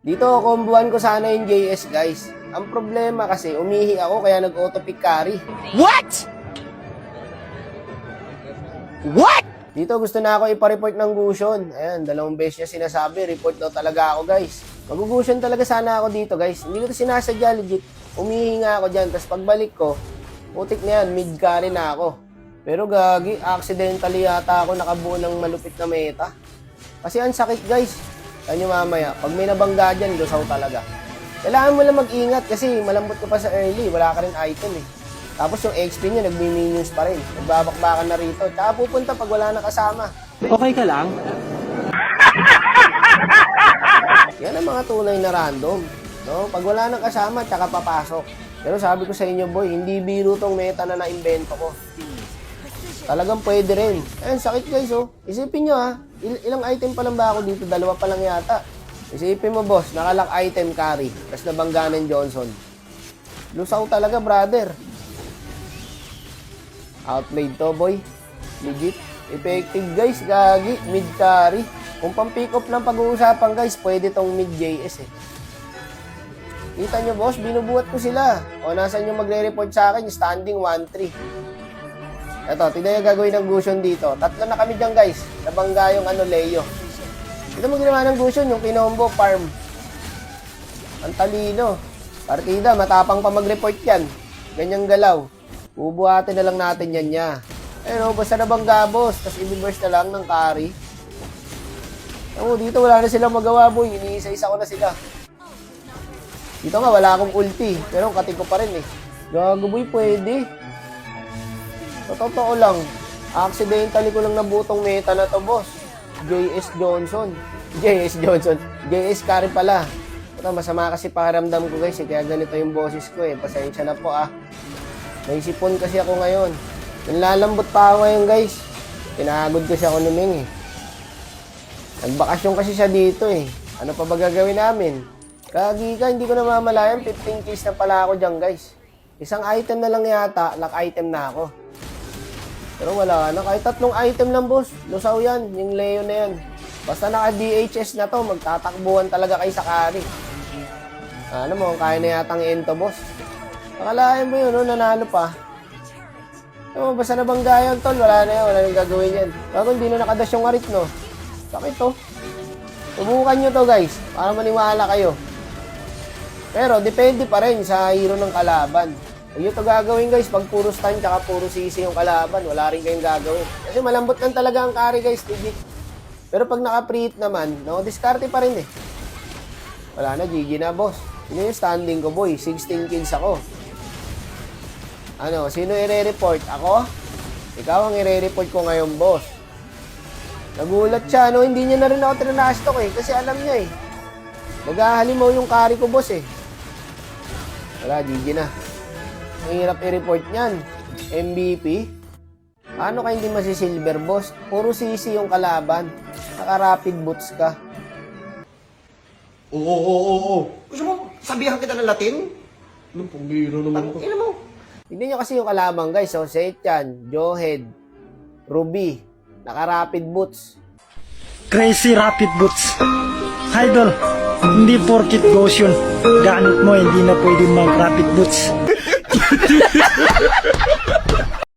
Dito, kombuhan ko sana yung JS, guys. Ang problema kasi, umihi ako kaya nag-auto-pick carry. What? What? Dito, gusto na ako ipareport ng Gusion. Ayan, 2 beses niya sinasabi, report daw talaga ako, guys. Mag-Gusion talaga sana ako dito, guys. Hindi ko ito sinasadya, legit. Umihi nga ako dyan, tapos pagbalik ko, putik na yan, mid-carry na ako. Pero gagi, accidentally yata ako nakabuo ng malupit na meta. Kasi ang sakit, guys. Kaya nyo mamaya, pag may nabangga dyan, lusaw talaga. Kailangan mo lang mag-ingat kasi malambot ka pa sa early, wala ka rin item eh. Tapos yung XP niya, nagmi-minions pa rin. Nagbabakbakan na rito. Tsaka pupunta pag wala na kasama. Okay ka lang? Yan ang mga tunay na random. No? Pag wala nang kasama, tsaka papasok. Pero sabi ko sa inyo, boy, hindi biro tong meta na na-invento ko. Talagang pwede rin. Ayan, sakit guys, oh. Isipin nyo, ha. Ilang item pa lang ba ako dito? 2 pa lang yata. Isipin mo, boss, nakalock item carry. Tapos nabangga ng Johnson. Lusaw talaga, brother. Outplayed to, boy. Legit. Effective, guys. Gagi. Mid carry. Kung pang-pick up ng pag-uusapan, guys, pwede tong mid JS, eh. Kita nyo, boss, binubuhat ko sila. O, nasan yung magre-report sa akin? Standing 1-3. Ito, tignan yung gagawin ng Gusion dito. 3 na kami dyan, guys. Nabangga yung Leo. Ito mo ginawa ng Gusion, yung kinombo farm. Ang talino. Partida, matapang pa mag-report yan. Ganyang galaw. Bubuhatin na lang natin yan niya. Ayun, basta nabangga, boss. Tapos i-reverse na lang ng carry. Dito wala na silang magawa, boy. Iniisa-isa ko na sila. Dito nga, wala akong ulti. Pero kating ko pa rin, eh. Gago, boy, pwede. Sa totoo lang, accidentally ko lang nabutong meta na to, boss. JS Johnson. JS carry pala. Ito, masama kasi pakiramdam ko, guys. Kaya ganito yung boses ko, eh. Pasensya na po, ah. May sipon kasi ako ngayon. Nilalambot pa ako ngayon, guys. Pinagod kasi ako ni Ming, eh. Nagbakasyon kasi siya dito, eh. Ano pa ba gagawin namin? Kagika, hindi ko namamalayan. 15 kills na pala ako dyan, guys. Isang item na lang yata, lock item na ako. Pero wala na. Kahit 3 item lang, boss. Lusaw yan. Yung Leo na yan. Basta naka-DHS na to, magtatakbuhan talaga kayo sa carry. Ano mo, kaya na yatang ento, boss. Akalain mo yun, no? Nanalo pa. Basta nabangga yan, tol. Wala na yan. Wala nang gagawin yan. Bago hindi na nakadash yung arit, no? Sakit to. Subukan nyo to, guys. Para maniwala kayo. Pero, depende pa rin sa hero ng kalaban. Huwag nyo to gagawin, guys. Pag puro stun, tsaka puro CC yung kalaban, wala rin kayong gagawin. Kasi malambot lang talaga ang carry, guys. Legit. Pero pag naka-pre-hit naman, no, diskarte pa rin, eh. Wala na, GG na, boss. Yun yung standing ko, boy. 16 kills ako. Ano, sino i-re-report? Ako? Ikaw ang i-re-report ko ngayon, boss. Nagulat siya, no? Hindi niya na rin ako trinastok, eh. Kasi alam niya, eh. Maghahalimaw yung carry ko, boss, eh. Wala, GG na. Ang hirap i-report niyan. MVP? Paano ka hindi masisilver, boss? Puro CC yung kalaban. Naka-rapid boots ka. Oo. Gusto mo, sabihan kita ng Latin? Anong pambiro naman ko? Ina mo. Tignan nyo kasi yung kalaban, guys. So, Setchan, Johead, Ruby, naka-rapid boots. Crazy rapid boots. Idol, hindi porkit goes yun. Gamit mo, hindi na pwede mag-rapid boots.